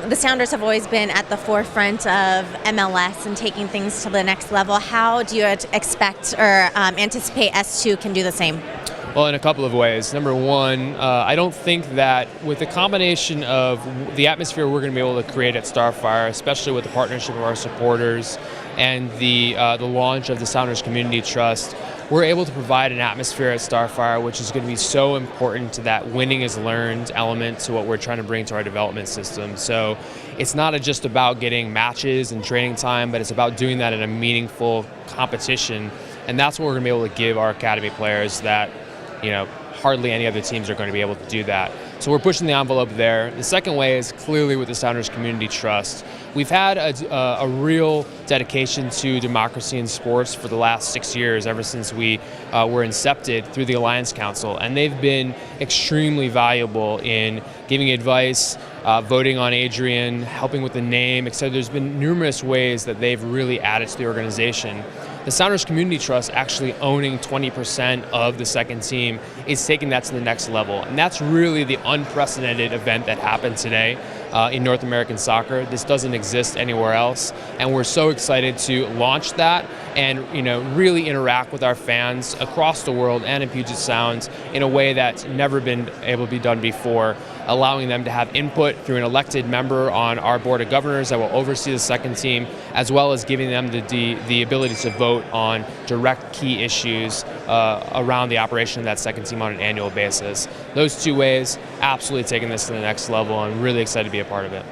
The Sounders have always been at the forefront of MLS and taking things to the next level. How do you expect or anticipate S2 can do the same? Well, in a couple of ways. Number one, I don't think that with the combination of the atmosphere we're going to be able to create at Starfire, especially with the partnership of our supporters and the launch of the Sounders Community Trust, we're able to provide an atmosphere at Starfire which is going to be so important to that winning is learned element to what we're trying to bring to our development system. So it's not just about getting matches and training time, but it's about doing that in a meaningful competition. And that's what we're going to be able to give our academy players that hardly any other teams are going to be able to do that. So we're pushing the envelope there. The second way is clearly with the Sounders Community Trust. We've had a real dedication to democracy in sports for the last 6 years, ever since we were incepted through the Alliance Council. And they've been extremely valuable in giving advice, voting on Adrian, helping with the name, etc. There's been numerous ways that they've really added to the organization. The Sounders Community Trust actually owning 20% of the second team is taking that to the next level. And that's really the unprecedented event that happened today in North American soccer. This doesn't exist anywhere else. And we're so excited to launch that and really interact with our fans across the world and in Puget Sound in a way that's never been able to be done before, allowing them to have input through an elected member on our board of governors that will oversee the second team, as well as giving them the ability to vote on direct key issues around the operation of that second team on an annual basis. Those two ways, absolutely taking this to the next level. I'm really excited to be a part of it.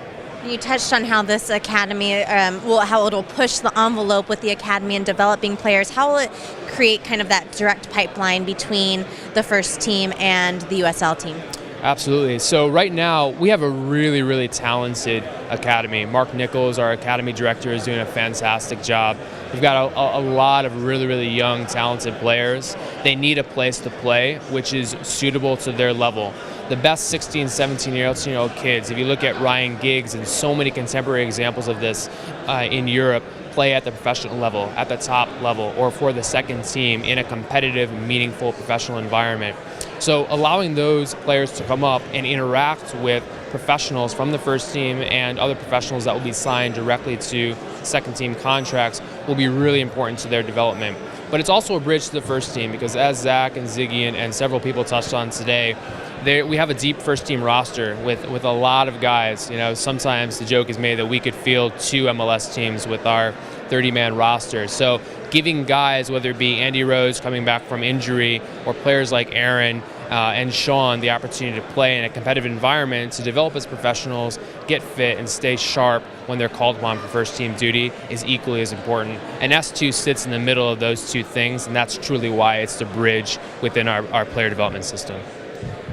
You touched on how this academy, how it'll push the envelope with the academy and developing players. How will it create kind of that direct pipeline between the first team and the USL team? Absolutely. So right now, we have a really, really talented academy. Mark Nichols, our academy director, is doing a fantastic job. We've got a lot of really, really young, talented players. They need a place to play, which is suitable to their level. The best 16, 17-year-old kids, if you look at Ryan Giggs and so many contemporary examples of this in Europe, play at the professional level, at the top level, or for the second team in a competitive, meaningful professional environment. So allowing those players to come up and interact with professionals from the first team and other professionals that will be signed directly to second team contracts will be really important to their development. But it's also a bridge to the first team because, as Zach and Ziggy and several people touched on today, we have a deep first team roster with a lot of guys. Sometimes the joke is made that we could field 2 MLS teams with our 30-man roster. So giving guys, whether it be Andy Rose coming back from injury or players like Aaron and Sean, the opportunity to play in a competitive environment to develop as professionals, get fit, and stay sharp when they're called upon for first team duty is equally as important. And S2 sits in the middle of those two things, and that's truly why it's the bridge within our player development system.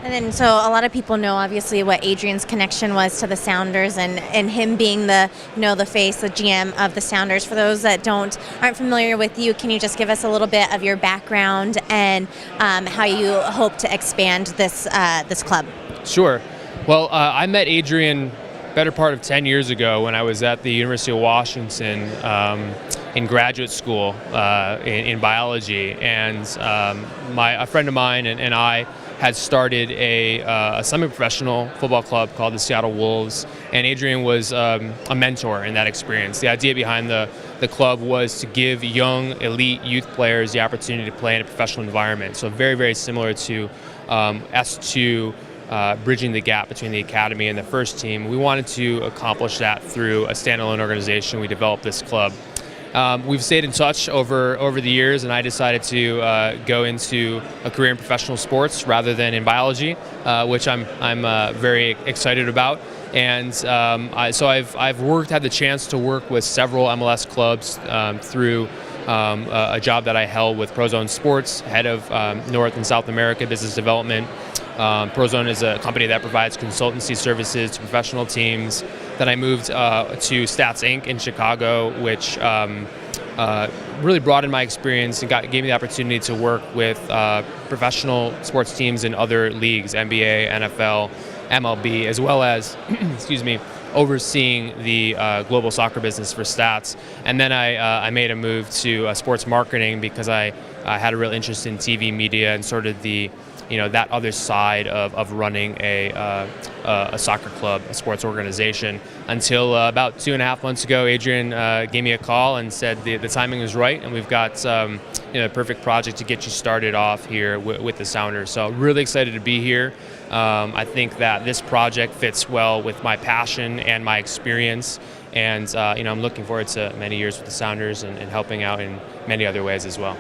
And then, so a lot of people know, obviously, what Adrian's connection was to the Sounders, and him being the face, the GM of the Sounders. For those that aren't familiar with you, can you just give us a little bit of your background and how you hope to expand this club? Sure. Well, I met Adrian better part of 10 years ago when I was at the University of Washington in graduate school in biology, and a friend of mine and I had started a semi-professional football club called the Seattle Wolves, and Adrian was a mentor in that experience. The idea behind the club was to give young elite youth players the opportunity to play in a professional environment. So very, very similar to S2 bridging the gap between the academy and the first team. We wanted to accomplish that through a standalone organization. We developed this club. We've stayed in touch over the years, and I decided to go into a career in professional sports rather than in biology, which I'm very excited about. And so I've had the chance to work with several MLS clubs through a job that I held with Prozone Sports, head of North and South America business development. Prozone is a company that provides consultancy services to professional teams. Then I moved to Stats Inc. in Chicago, which really broadened my experience and gave me the opportunity to work with professional sports teams in other leagues, NBA, NFL, MLB, as well as, overseeing the global soccer business for Stats. And then I made a move to sports marketing because I had a real interest in TV media and sort of the that other side of running a soccer club, a sports organization. Until about 2.5 months ago, Adrian gave me a call and said the timing was right, and we've got a perfect project to get you started off here with the Sounders. So really excited to be here. I think that this project fits well with my passion and my experience, and I'm looking forward to many years with the Sounders and helping out in many other ways as well.